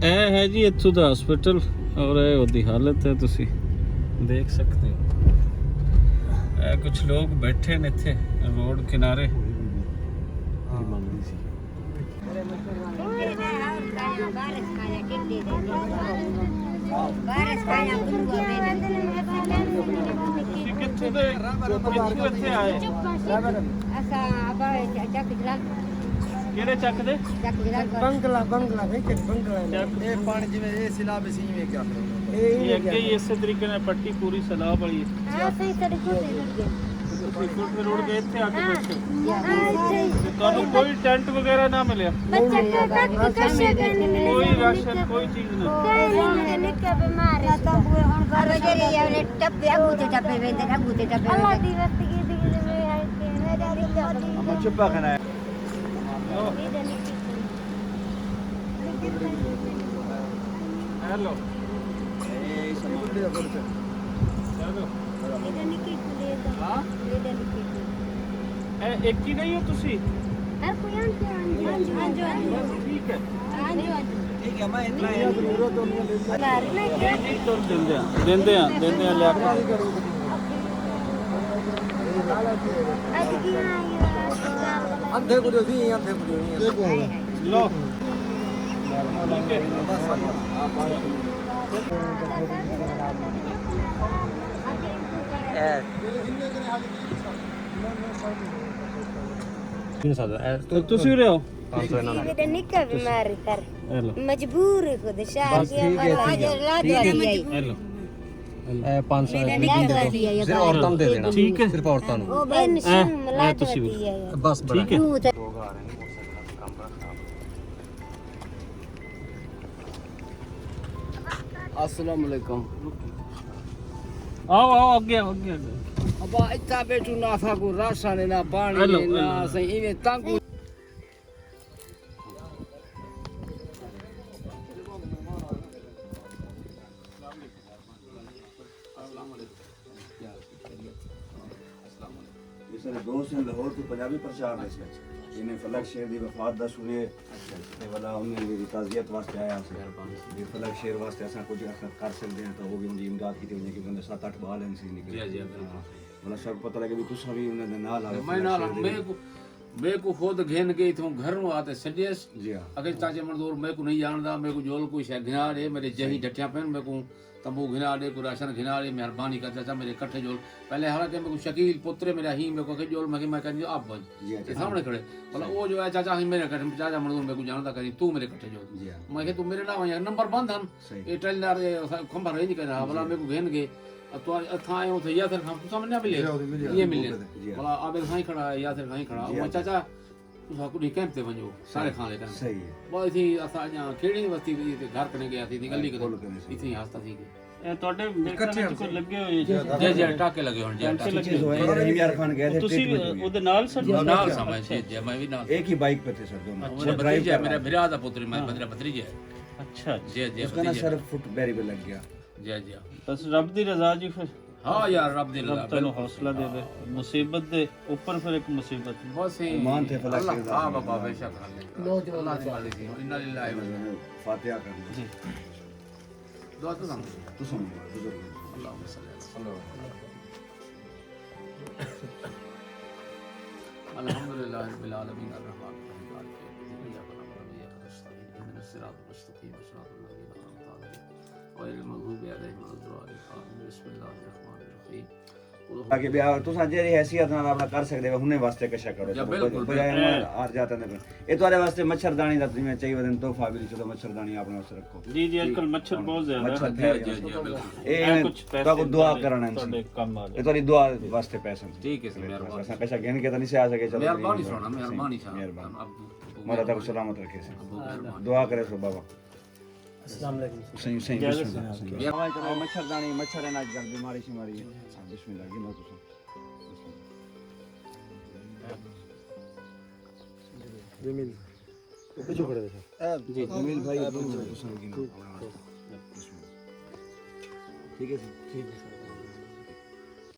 ਇਹ ਹੈ ਜੀ ਇੱਥੋਂ ਦਾ ਹਸਪੀਟਲ ਔਰ ਇਹ ਉਹਦੀ ਹਾਲਤ ਹੈ, ਤੁਸੀਂ ਦੇਖ ਸਕਦੇ ਹੋ। ਇਹ ਕੁਝ ਲੋਕ ਬੈਠੇ ਨੇ ਇੱਥੇ ਰੋਡ ਕਿਨਾਰੇ। ਕਿੱਥੋਂ ਦੇ ਇੱਥੇ ਆਏ? ਕਿਹੜੇ ਚੱਕ ਦੇ? ਬੰਗਲਾ ਵੇਖੇ ਬੰਗਲਾ ਇਹ ਪਾਣੀ ਜਿਵੇਂ ਇਹ ਸਿਲਾਬ ਸੀ ਜਿਵੇਂ ਕਿ ਆਪਣੇ ਇਹ ਅੱਗੇ ਹੀ ਇਸੇ ਤਰੀਕੇ ਨਾਲ ਪੱਟੀ ਪੂਰੀ ਸਲਾਹ ਵਾਲੀ ਹੈ। ਸਹੀ ਤਰੀਕੇ ਨਾਲ ਲੱਗੇ ਤੁਸੀਂ ਫੁੱਟ ਰੋਡ ਦੇ ਇੱਥੇ ਆ ਕੇ ਬੈਠੇ ਤੇ ਤੁਹਾਨੂੰ ਕੋਈ ਟੈਂਟ ਵਗੈਰਾ ਨਾ ਮਿਲਿਆ? ਬੱਚਾ ਕੋਈ ਰਾਸ਼ਨ ਕੋਈ ਚੀਜ਼ ਨਹੀਂ। ਨਿੱਕੇ ਬਿਮਾਰ ਹੈ ਤਾਂ ਬੂਏ ਹੁਣ ਬਾਹਰ ਜਿਹੜੀ ਉਹਨੇ ਟੱਪੇ ਅਗੂਤੇ ਟੱਪੇ ਵੇਂਦੇ ਅਗੂਤੇ ਟੱਪੇ ਅੱਲਾ ਦੀ ਵਸਤੀ ਦੀ ਜਿਵੇਂ ਆਏ ਤੇ ਮੇਰਾ ਰਿਕਾ ਆਪਾਂ ਚੁੱਪਾ ਖਾਣਾ ਹੈ। ਹੈਲੋ ਇਹ ਸਮੁੰਦਰ ਦਾ ਪੁੱਤ ਚਲੋ ਇਹਦਾ ਨਿੱਕੀ ਕੁੜੀ ਦਾ ਹਾਂ ਇਹਦਾ ਨਿੱਕੀ ਇਹ ਇੱਕ ਹੀ ਨਹੀਂ ਹੋ ਤੁਸੀਂ? ਹੈ ਕੋਈ ਹਾਂਜੀ ਠੀਕ ਹੈ ਠੀਕ ਹੈ ਮੈਂ ਇੰਨਾ ਜ਼ਰੂਰਤ ਹੋਣੀ ਹੈ ਬਾਹਰ ਨਹੀਂ ਜੀ ਤੁਰ ਦਿੰਦੇ ਆ ਲਿਆ ਕੇ। ਅੱਜ ਕੀ ਆਇਆ ਅੰਧੇ ਕੁੜੀ ਸੀ ਅੰਧੇ ਕੁੜੀ ਲੋ ਠੀਕ ਹੈ। ਤੁਸੀਂ ਉਰੇ ਆਓ। ਇਹਦਾ ਨਿੱਕਾ ਬਿਮਾਰ ਕਰ ਹੈਲੋ मजबूर है खुद शादी वाला ਹੈਲੋ 500 सिर्फ औरतों दे देना ਠੀਕ ਹੈ सिर्फ औरतों वो बहन सुन मिला ਤੁਸੀਂ देती है बस ਠੀਕ ਹੈ। अस्सलाम वालेकुम ਆਓ ਅੱਗੇ ਅੱਗੇ अब इतना बेटू ना था को राशन ना पानी हेलो, ना हेलो। सही इवे तंग ਸਾਡੇ ਦੋਸਤ ਨੇ ਲਾਹੌਰ ਤੋਂ ਪੰਜਾਬੀ ਪ੍ਰਚਾਰ ਦੇ ਸੀ ਇਹਨੇ ਫਲਕ ਸ਼ੇਰ ਦੀ ਵਫਾਤ ਦਾ ਸੁਣੇ ਤੇ ਵਾਲਾ ਉਹਨੇ ਮੇਰੀ ਤਾਜ਼ੀਅਤ ਵਾਸਤੇ ਆਇਆ ਸੀ ਵੀ ਫਲਕ ਸ਼ੇਰ ਵਾਸਤੇ ਅਸਾਂ ਕੁਝ ਕਰ ਸਕਦੇ ਹਾਂ ਤਾਂ ਉਹ ਵੀ ਉਹਦੀ ਇਮਦਾਦ ਕੀਤੀ ਹੋਈ ਹੈ ਕਿ ਬੰਦੇ 7-8 ਬਾਲ ਹਨ ਸੀ ਨਿਕਲੇ ਜੀ ਵਾਲਾ ਸਭ ਪਤਾ ਲੱਗੇ ਵੀ ਤੁਸੀਂ ਵੀ ਉਹਨਾਂ ਦੇ ਨਾਲ ਆਏ मैं ना मैं को खुद घेन गई थू घर में आते सजेस जी हाँ अगर चाचे मजदूर मैं को नहीं जानदा मैं को जोल कोई शायद घिना रे मेरे जही डटिया पेन मैं को तंबू घिना रे को राशन घिना रे मेहरबानी कर चाचा मेरे कट्ठे जोल पहले हालांकि मैं को शकील पुत्र मेरा ही मैं को के जोल मैं कर आप बज जी के सामने खड़े बोला वो जो है चाचा ही मेरे कट्ठे चाचा मजदूर मैं को जानदा करी तू मेरे कट्ठे जोल जी हाँ मैं के तू मेरे नाम है नंबर बंद हम सही ये ट्रेलर खंभा रही नहीं कर रहा बोला मैं को घेन गए अब तो था आए थे या फिर हम सामने मिले ये मिले जी हाँ बोला आबे खाई खड़ा है या फिर खाई खड़ा वो चाचा तुसा कुड़ी कैंप ते वञो सारे खाने टाइम सही है बहुत थी असा अञा खेड़ी वस्ती वी ते घर कने गया थी गली के खोल के नहीं इथे हास्ता थी ਇਹ ਤੁਹਾਡੇ ਮੇਰੇ ਵਿੱਚ ਕੋਈ ਲੱਗੇ ਹੋਏ ਜੀ? जे जे टाके लगे होन जे ਟੈਂਟ टाके ਲੱਗੇ जो ਹੋਏ। है रहीम खान गए थे ਤੁਸੀਂ ट्रीटमेंट हुई है। ਉਹਦੇ ਨਾਲ ਸਰ? नाल समय से जे मैं भी ना एक ही बाइक पे थे सर दोनों मेरा वो ड्राइव भतीजा कर मेरा रहा बिरा दा पुत्र मैं मेरा भतीजा है ਅੱਛਾ ਜੀ। जे जे था। उसका ना भतीजा सर फुट बैरी पे लग गया जे जे ਬਸ ਰੱਬ ਦੀ ਰਜ਼ਾ ਜੀ, ਫਿਰ हां यार रब दे ਰੱਬ ਤੁਹਾਨੂੰ ਹੌਸਲਾ ਦੇਵੇ। ਮੁਸੀਬਤ ਦੇ ਉੱਪਰ ਫਿਰ ਇੱਕ ਮੁਸੀਬਤ। बहुत से मान थे फलक अल्लाह शेर हां बाबा बेशक लो जो अल्लाह की मालिक थी इन्ना लिल्लाहि व इन्ना फातिहा करना जी दुआ तो हम तो समझो बुजुर्ग अल्लाहुम्मा सल्ली अल्हम्दुलिल्लाह रब्बिल आलमीन अर्रहमान अर्रहीम मालिक यौमिद्दीन इय्याका नअबुदु व इय्याका नस्तईन इहदिनास सिरातल मुस्तकीम सिरातल लज़ीना अनअमता अलैहिम गैरिल मग़ज़ूबि अलैहिम वलद्दालिन बिस्मिल्लाहिर रहमानिर रहीम ताकि भी तुसा जेरी हैसियत नाल आपा कर सकदे हो हुने वास्ते कशा करो या बिल्कुल, बजाय आ जाता ने ए तुम्हारे वास्ते मच्छरदानी दा जिवें चाहिए वदन तोहफा भी चलो मच्छरदानी अपने वास्ते रखो जी जी आजकल मच्छर बहुत ज्यादा मच्छर है। फैल जी जाते जी बिल्कुल ए कुछ पैसे तो दुआ करना है ਤੁਹਾਡੇ ਕੰਮ ਆ ए ਗਏ। तोरी दुआ वास्ते पैसे ठीक है सर मेहरबानी असा कशा गिन के तो नहीं से आ सके चलो मेहरबानी सोना मेहरबानी सा मेहरबानी अब मोरा तक सलामत रखे से बहुत मेहरबानी दुआ करे सो बाबा अस्सलाम वालेकुम सही सही जय बिस्मिल्लाह मच्छरदानी मच्छर है ना आजकल बीमारी शिमारी है बिस्मिल्लाह गिनो तुसा जमील पीछे खड़े थे जी जमील भाई तुसा गिनो ठीक है सर ठीक है सर